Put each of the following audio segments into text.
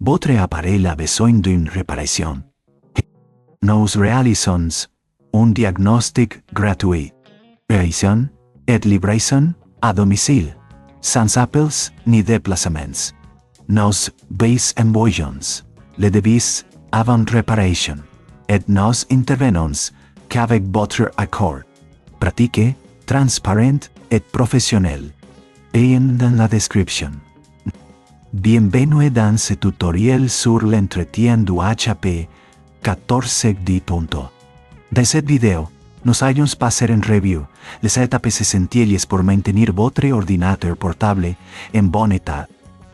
Votre appareil a besoin d'une réparation. Nous réalisons un diagnostic gratuit. Réparation et livraison à domicile, sans appels ni déplacements. Nous envoyons le devis avant réparation et nous intervenons qu'avec votre accord. Pratique, transparent et professionnel. Lien dans la description. Bienvenue dans ce tutoriel sur l'entretien du HP 14.10. Dans cette vidéo, nous allons passer en review les étapes essentielles pour maintenir votre ordinateur portable en bon état.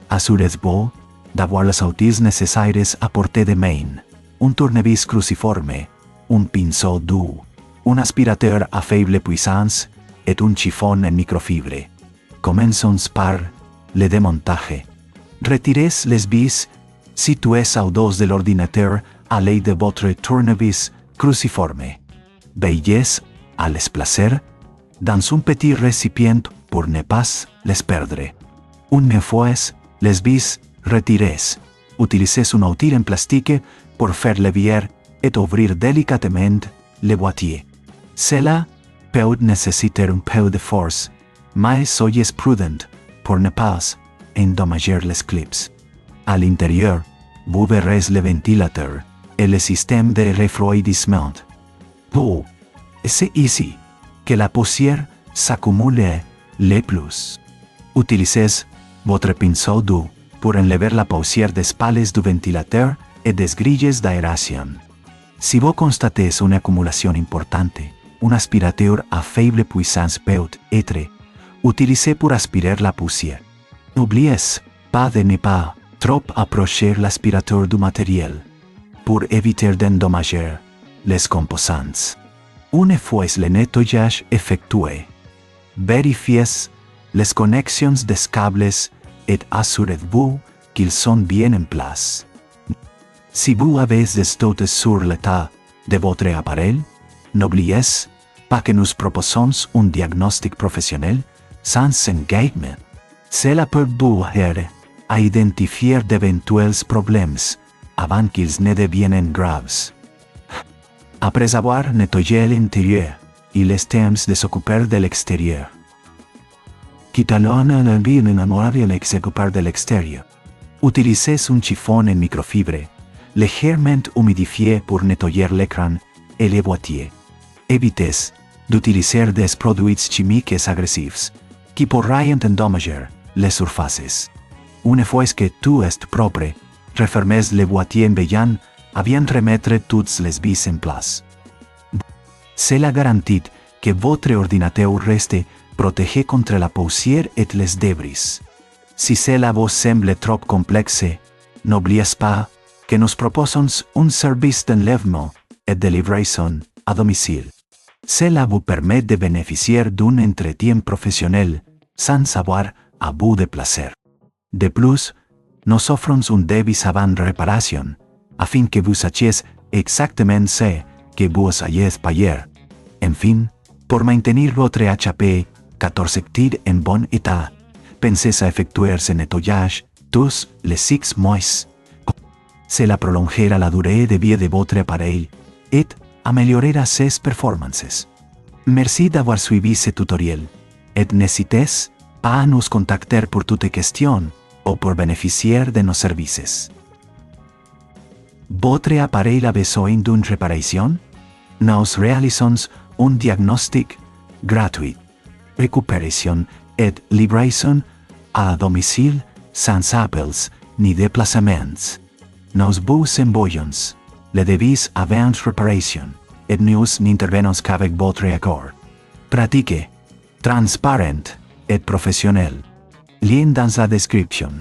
Assurez-vous d'avoir les outils nécessaires à portée de main, un tournevis cruciforme, un pinceau doux, un aspirateur à faible puissance et un chiffon en microfibre. Commençons par le démontage. Retirez les vis situés au dos de l'ordinateur à l'aide de votre tournevis cruciforme. Veuillez à les placer dans un petit récipient pour ne pas les perdre. Une fois les vis retirées, utilisez un outil en plastique pour faire levier et ouvrir délicatement le boîtier. Cela peut nécessiter un peu de force, mais soyez prudent pour ne pas endommager les clips. À l'intérieur, vous verrez le ventilateur et le système de refroidissement. C'est ici que la poussière s'accumule le plus. Utilisez votre pinceau doux pour enlever la poussière des pales du ventilateur et des grilles d'aération. Si vous constatez une accumulation importante, un aspirateur à faible puissance peut être utilisé pour aspirer la poussière. N'oubliez pas de ne pas trop approcher l'aspirateur du matériel pour éviter d'endommager les composants. Une fois le nettoyage effectué, vérifiez les connexions des câbles et assurez-vous qu'ils sont bien en place. Si vous avez des doutes sur l'état de votre appareil, n'oubliez pas que nous proposons un diagnostic professionnel sans engagement. Cela peut vous aider à identifier d'éventuels problèmes avant qu'ils ne deviennent graves. Après avoir nettoyé l'intérieur, il est temps de s'occuper de l'extérieur. Quittons le bien enamoré et s'occuper de l'extérieur. Utilisez un chiffon en microfibre, légèrement humidifié pour nettoyer l'écran et le boîtier. Évitez d'utiliser des produits chimiques agressifs qui pourraient endommager les surfaces. Une fois que tout est propre, refermez le boîtier en veillant à bien remettre toutes les vis en place. Cela garantit que votre ordinateur reste protégé contre la poussière et les débris. Si cela vous semble trop complexe, n'oubliez pas que nous proposons un service d'enlèvement et de livraison à domicile. Cela vous permet de bénéficier d'un entretien professionnel sans avoir à vous déplacer. De plus, nous offrons un devis avant réparation, afin que vous sachiez exactement ce que vous allez payer. Enfin, pour maintenir votre HP 14 en bon état, pensez à effectuer ce nettoyage tous les 6 mois. Cela prolongera la durée de vie de votre appareil et améliorera ses performances. Merci d'avoir suivi ce tutoriel et n'hésitez pas à nous contacter pour toute question ou pour bénéficier de nos services. Votre appareil a besoin d'une réparation? Nous réalisons un diagnostic gratuit. Récupération et livraison à domicile sans appels ni déplacements. Nous vous envoyons le devis avant réparation et nous n'intervenons qu'avec votre accord. Pratique, transparent et professionnel. Lien dans la description.